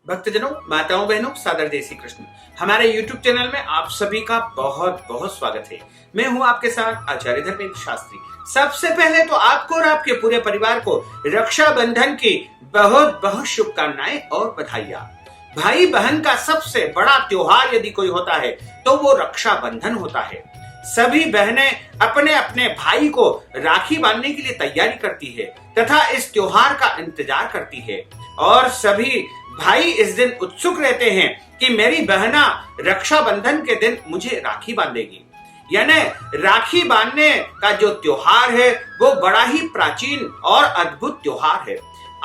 भक्तजनों, माताओं, बहनों, सादर जय श्री कृष्ण। हमारे YouTube चैनल में आप सभी का बहुत बहुत स्वागत है। मैं हूं आपके साथ आचार्य धर्मेंद्र शास्त्री। सबसे पहले तो आपको और आपके पूरे परिवार को रक्षाबंधन की बहुत बहुत शुभकामनाएं और बधाइयां। भाई बहन का सबसे बड़ा त्योहार यदि कोई होता है तो वो रक्षाबंधन होता है। सभी बहनें अपने अपने भाई को राखी बांधने के लिए तैयारी करती है तथा इस त्योहार का इंतजार करती है और सभी भाई इस दिन उत्सुक रहते हैं कि मेरी बहना रक्षाबंधन के दिन मुझे राखी बांधेगी। यानी राखी बांधने का जो त्योहार है वो बड़ा ही प्राचीन और अद्भुत त्योहार है।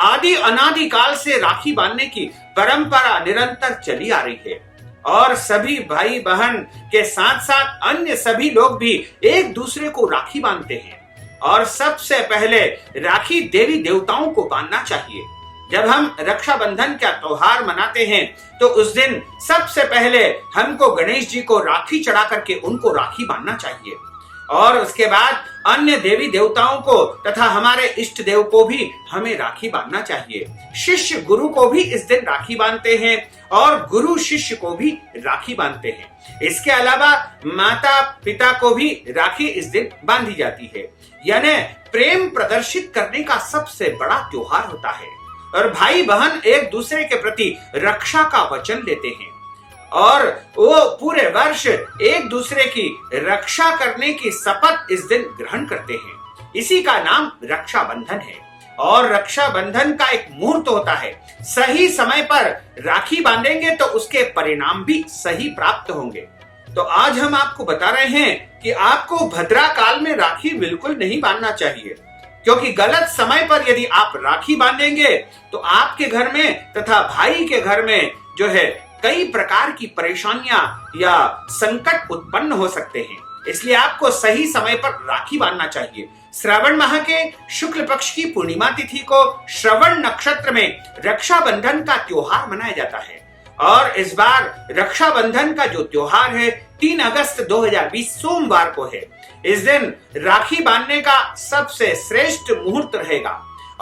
आदि अनादि काल से राखी बांधने की परंपरा निरंतर चली आ रही है और सभी भाई बहन के साथ साथ अन्य सभी लोग भी एक दूसरे को राखी बांधते हैं। और सबसे पहले राखी देवी देवताओं को बांधना चाहिए। जब हम रक्षाबंधन का त्योहार मनाते हैं तो उस दिन सबसे पहले हमको गणेश जी को राखी चढ़ा करके उनको राखी बांधना चाहिए और उसके बाद अन्य देवी देवताओं को तथा हमारे इष्ट देव को भी हमें राखी बांधना चाहिए। शिष्य गुरु को भी इस दिन राखी बांधते हैं और गुरु शिष्य को भी राखी बांधते हैं। इसके अलावा माता पिता को भी राखी इस दिन बांधी जाती है। यानी प्रेम प्रदर्शित करने का सबसे बड़ा त्योहार होता है और भाई बहन एक दूसरे के प्रति रक्षा का वचन लेते हैं और वो पूरे वर्ष एक दूसरे की रक्षा करने की शपथ इस दिन ग्रहण करते हैं। इसी का नाम रक्षाबंधन है और रक्षाबंधन का एक मुहूर्त होता है। सही समय पर राखी बांधेंगे तो उसके परिणाम भी सही प्राप्त होंगे। तो आज हम आपको बता रहे हैं कि आपको भद्रा काल में राखी बिल्कुल नहीं बांधना चाहिए, क्योंकि गलत समय पर यदि आप राखी बांधेंगे तो आपके घर में तथा भाई के घर में जो है कई प्रकार की परेशानियां या संकट उत्पन्न हो सकते हैं। इसलिए आपको सही समय पर राखी बांधना चाहिए। श्रावण माह के शुक्ल पक्ष की पूर्णिमा तिथि को श्रवण नक्षत्र में रक्षाबंधन का त्योहार मनाया जाता है और इस बार रक्षाबंधन का जो त्योहार है 3 अगस्त 2020 सोमवार को है। इस दिन राखी बांधने का सबसे श्रेष्ठ मुहूर्त रहेगा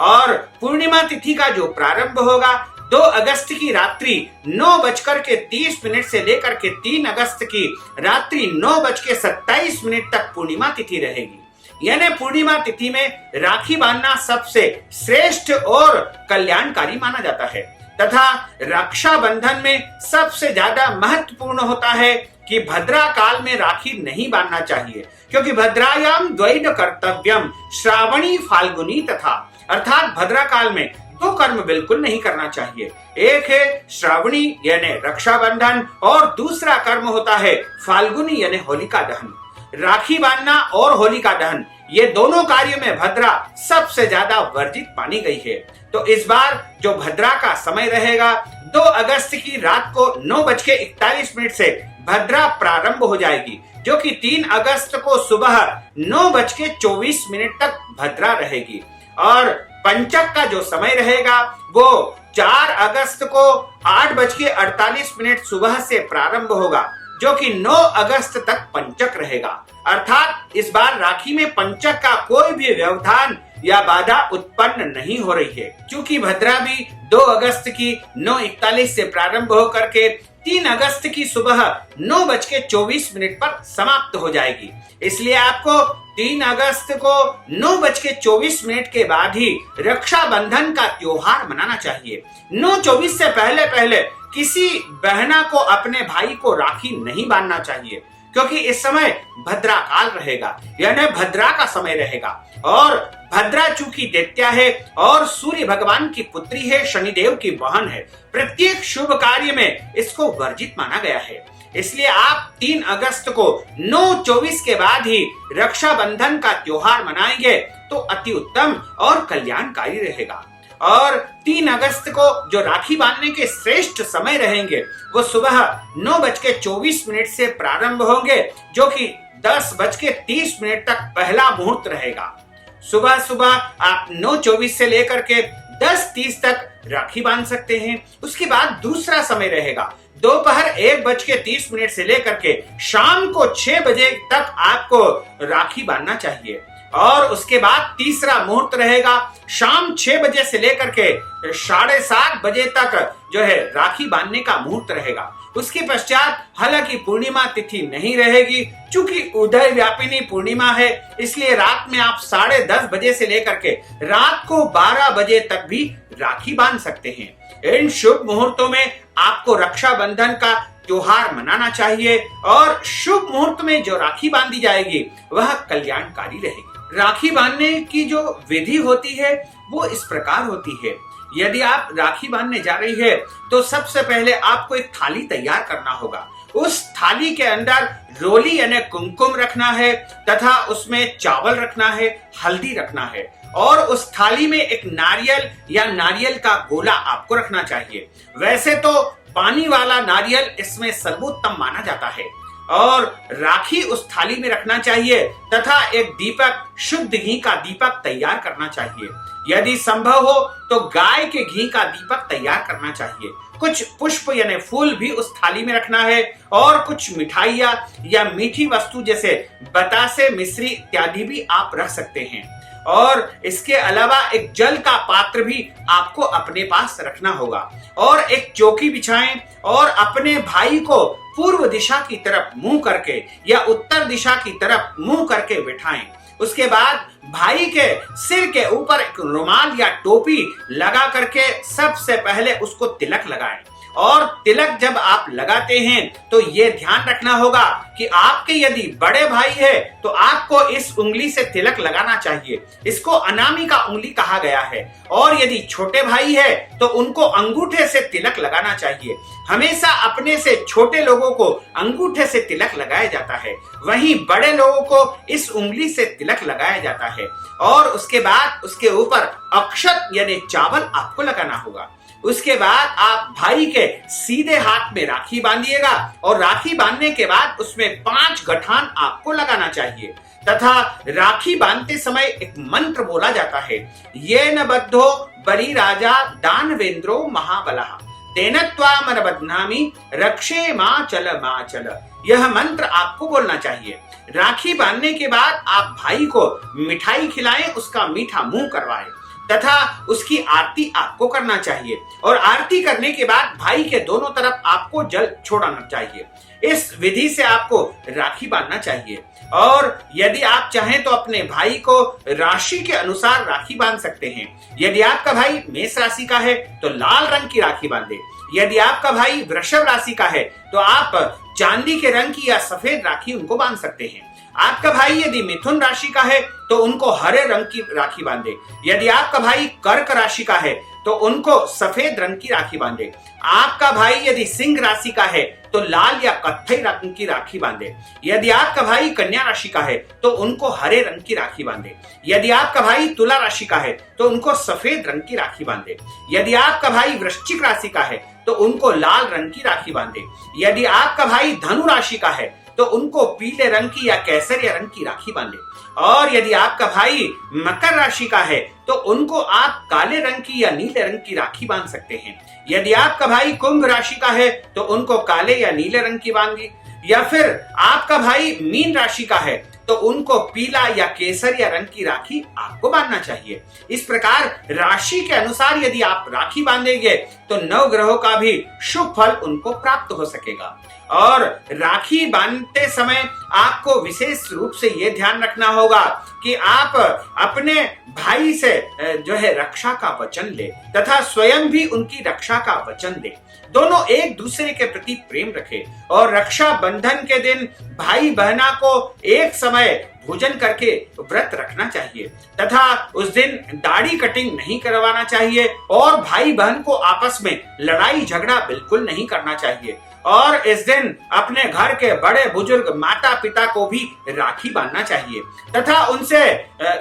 और पूर्णिमा तिथि का जो प्रारंभ होगा 2 अगस्त की रात्रि 9:30 से लेकर के 3 अगस्त की रात्रि 9:27 तक पूर्णिमा तिथि रहेगी। यानी पूर्णिमा तिथि में राखी बांधना सबसे श्रेष्ठ और कल्याणकारी माना जाता है तथा रक्षाबंधन में सबसे ज्यादा महत्वपूर्ण होता है कि भद्रा काल में राखी नहीं बांधना चाहिए, क्योंकि भद्रायाम द्वैध कर्तव्यम श्रावणी फाल्गुनी तथा, अर्थात भद्रा काल में 2 कर्म बिल्कुल नहीं करना चाहिए। एक है श्रावणी यानी रक्षाबंधन और दूसरा कर्म होता है फाल्गुनी यानी होलिका दहन। राखी बांधना और होलिका दहन ये दोनों कार्यों में भद्रा सबसे ज्यादा वर्जित मानी गई है। तो इस बार जो भद्रा का समय रहेगा 2 अगस्त की रात को 9:41 से भद्रा प्रारंभ हो जाएगी, जो कि 3 अगस्त को सुबह 9:24 तक भद्रा रहेगी और पंचक का जो समय रहेगा वो 4 अगस्त को 8:48 सुबह से प्रारंभ होगा, जो कि 9 अगस्त तक पंचक रहेगा। अर्थात इस बार राखी में पंचक का कोई भी व्यवधान या बाधा उत्पन्न नहीं हो रही है, क्योंकि भद्रा भी 2 अगस्त की 9:41 से प्रारंभ होकर के 3 अगस्त की सुबह 9:24 पर समाप्त हो जाएगी। इसलिए आपको 3 अगस्त को 9:24 के बाद ही रक्षाबंधन का त्योहार मनाना चाहिए। 9:24 से पहले पहले किसी बहना को अपने भाई को राखी नहीं बांधना चाहिए, क्योंकि इस समय भद्रा काल रहेगा यानी भद्रा का समय रहेगा और भद्रा चूंकि दैत्या है और सूर्य भगवान की पुत्री है, शनिदेव की बहन है, प्रत्येक शुभ कार्य में इसको वर्जित माना गया है। इसलिए आप 3 अगस्त को 9:24 के बाद ही रक्षाबंधन का त्योहार मनाएंगे तो अति उत्तम और कल्याणकारी रहेगा। और 3 अगस्त को जो राखी बांधने के श्रेष्ठ समय रहेंगे वो सुबह 9:24 से प्रारंभ होंगे, जो कि 10:30 तक पहला मुहूर्त रहेगा। सुबह सुबह आप 9:24 से लेकर के 10:30 तक राखी बांध सकते हैं। उसके बाद दूसरा समय रहेगा दोपहर 1:30 से लेकर के शाम को 6 बजे तक आपको राखी बांधना चाहिए। और उसके बाद तीसरा मुहूर्त रहेगा शाम 6 बजे से लेकर के 7:30 बजे तक जो है राखी बांधने का मुहूर्त रहेगा। उसके पश्चात हालांकि पूर्णिमा तिथि नहीं रहेगी, चूंकि उदय व्यापिनी पूर्णिमा है, इसलिए रात में आप 10:30 बजे से लेकर के रात को 12 बजे तक भी राखी बांध सकते हैं। इन शुभ मुहूर्तों में आपको रक्षाबंधन का त्योहार मनाना चाहिए और शुभ मुहूर्त में जो राखी बांधी जाएगी वह कल्याणकारी रहेगी। राखी बांधने की जो विधि होती है वो इस प्रकार होती है। यदि आप राखी बांधने जा रही है तो सबसे पहले आपको एक थाली तैयार करना होगा। उस थाली के अंदर रोली यानी कुमकुम रखना है तथा उसमें चावल रखना है, हल्दी रखना है और उस थाली में एक नारियल या नारियल का गोला आपको रखना चाहिए। वैसे तो पानी वाला नारियल इसमें सर्वोत्तम माना जाता है और राखी उस थाली में रखना चाहिए तथा एक दीपक, शुद्ध घी का दीपक तैयार करना चाहिए। यदि संभव हो तो गाय के घी का दीपक तैयार करना चाहिए। कुछ पुष्प यानी फूल भी उस थाली में रखना है और कुछ मिठाइयां या मीठी वस्तु जैसे बतासे, मिश्री इत्यादि भी आप रख सकते हैं। और इसके अलावा एक जल का पात्र भी आपको अपने पास रखना होगा और एक चौकी बिछाएं और अपने भाई को पूर्व दिशा की तरफ मुंह करके या उत्तर दिशा की तरफ मुंह करके बिठाएं। उसके बाद भाई के सिर के ऊपर एक रुमाल या टोपी लगा करके सबसे पहले उसको तिलक लगाएं और तिलक जब आप लगाते हैं तो ये ध्यान रखना होगा कि आपके यदि बड़े भाई है तो आपको इस उंगली से तिलक लगाना चाहिए। इसको अनामिका उंगली कहा गया है और यदि छोटे भाई है तो उनको अंगूठे से तिलक लगाना चाहिए। हमेशा अपने से छोटे लोगों को अंगूठे से तिलक लगाया जाता है, वहीं बड़े लोगों को इस उंगली से तिलक लगाया जाता है और उसके बाद उसके ऊपर अक्षत यानी चावल आपको लगाना होगा। उसके बाद आप भाई के सीधे हाथ में राखी बांधिएगा और राखी बांधने के बाद उसमें 5 गठान आपको लगाना चाहिए तथा राखी बांधते समय एक मंत्र बोला जाता है, ये न बद्धो बरी राजा दानवेंद्रो महाबलः तेनत्वा मन बदनामी रक्षे मां चल। यह मंत्र आपको बोलना चाहिए। राखी बांधने के बाद आप भाई को मिठाई खिलाएं, उसका मीठा मुंह करवाएं तथा उसकी आरती आपको करना चाहिए और आरती करने के बाद भाई के दोनों तरफ आपको जल छोड़ना चाहिए। इस विधि से आपको राखी बांधना चाहिए और यदि आप चाहें तो अपने भाई को राशि के अनुसार राखी बांध सकते हैं। यदि आपका भाई मेष राशि का है तो लाल रंग की राखी बांधे। यदि आपका भाई वृषभ राशि का है तो आप चांदी के रंग की या सफेद राखी उनको बांध सकते हैं। आपका भाई यदि मिथुन राशि का है तो उनको हरे रंग की राखी बांधे। यदि आपका भाई कर्क राशि का है तो उनको सफेद रंग की राखी बांधे। आपका भाई यदि सिंह राशि का है तो लाल या कत्थई रंग की राखी बांधे। यदि आपका भाई कन्या राशि का है तो उनको हरे रंग की राखी बांधे। यदि आपका भाई तुला राशि का है तो उनको सफेद रंग की राखी बांधे। यदि आपका भाई वृश्चिक राशि का है तो उनको लाल रंग की राखी बांधे। यदि आपका भाई धनु राशि का है तो उनको पीले रंग की या केसरिया रंग की राखी बांधे। और यदि आपका भाई मकर राशि का है तो उनको आप काले रंग की या नीले रंग की राखी बांध सकते हैं। यदि आपका भाई कुंभ राशि का है तो उनको काले या नीले रंग की बांधी, या फिर आपका भाई मीन राशि का है तो उनको पीला या केसरिया रंग की राखी आपको बांधना चाहिए। इस प्रकार राशि के अनुसार यदि आप राखी बांधेंगे तो 9 ग्रहों का भी शुभ फल उनको प्राप्त हो सकेगा। और राखी बांधते समय आपको विशेष रूप से यह ध्यान रखना होगा कि आप अपने भाई से जो है रक्षा का वचन ले तथा स्वयं भी उनकी रक्षा का वचन दे। दोनों एक दूसरे के प्रति प्रेम रखें और रक्षा बंधन के दिन भाई बहना को एक समय भोजन करके व्रत रखना चाहिए तथा उस दिन दाढ़ी कटिंग नहीं करवाना चाहिए और भाई बहन को आपस में लड़ाई झगड़ा बिल्कुल नहीं करना चाहिए। और इस दिन अपने घर के बड़े बुजुर्ग माता पिता को भी राखी बांधना चाहिए तथा उनसे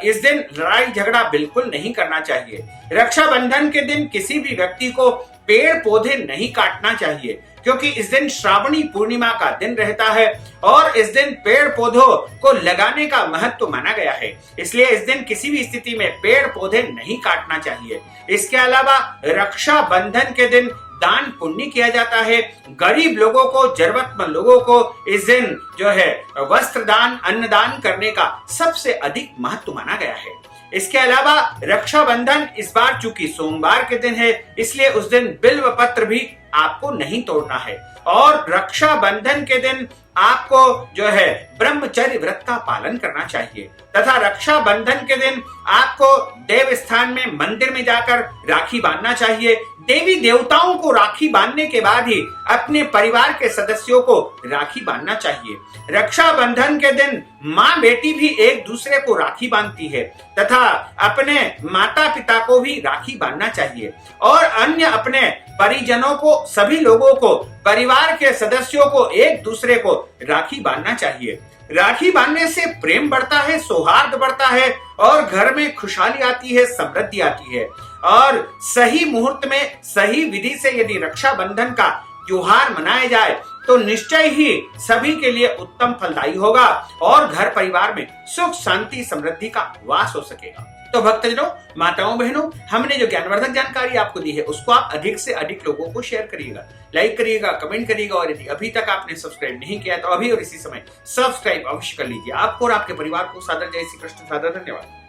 इस दिन लड़ाई झगड़ा बिल्कुल नहीं करना चाहिए। रक्षाबंधन के दिन किसी भी व्यक्ति को पेड़ पौधे नहीं काटना चाहिए क्योंकि इस दिन श्रावणी पूर्णिमा का दिन रहता है और इस दिन पेड़ पौधों को लगाने का महत्व माना गया है, इसलिए इस दिन किसी भी स्थिति में पेड़ पौधे नहीं काटना चाहिए। इसके अलावा रक्षा बंधन के दिन दान पुण्य किया जाता है। गरीब लोगों को, जरूरतमंद लोगों को इस दिन जो है वस्त्र दान, अन्न दान करने का सबसे अधिक महत्व माना गया है। इसके अलावा रक्षाबंधन इस बार चूंकि सोमवार के दिन है, इसलिए उस दिन बिल्व पत्र भी आपको नहीं तोड़ना है। और रक्षाबंधन के दिन आपको जो है ब्रह्मचर्य व्रत का पालन करना चाहिए तथा रक्षाबंधन के दिन आपको देव स्थान में, मंदिर में जाकर राखी बांधना चाहिए। देवी देवताओं को राखी बांधने के बाद ही अपने परिवार के सदस्यों को राखी बांधना चाहिए। रक्षाबंधन के दिन माँ बेटी भी एक दूसरे को राखी बांधती है तथा अपने माता पिता को भी राखी बांधना चाहिए और अन्य अपने परिजनों को, सभी लोगों को, परिवार के सदस्यों को एक दूसरे को राखी बांधना चाहिए। राखी बांधने से प्रेम बढ़ता है, सौहार्द बढ़ता है और घर में खुशहाली आती है, समृद्धि आती है। और सही मुहूर्त में, सही विधि से यदि रक्षाबंधन का त्योहार मनाया जाए तो निश्चय ही सभी के लिए उत्तम फलदायी होगा और घर परिवार में सुख, शांति, समृद्धि का वास हो सकेगा। तो भक्तजनों, माताओं, बहनों, हमने जो ज्ञानवर्धक जानकारी आपको दी है उसको आप अधिक से अधिक लोगों को शेयर करिएगा, लाइक करिएगा, कमेंट करिएगा और यदि अभी तक आपने सब्सक्राइब नहीं किया तो अभी और इसी समय सब्सक्राइब अवश्य कर लीजिए। आपको और आपके परिवार को सादर जय श्री कृष्ण, सादर धन्यवाद।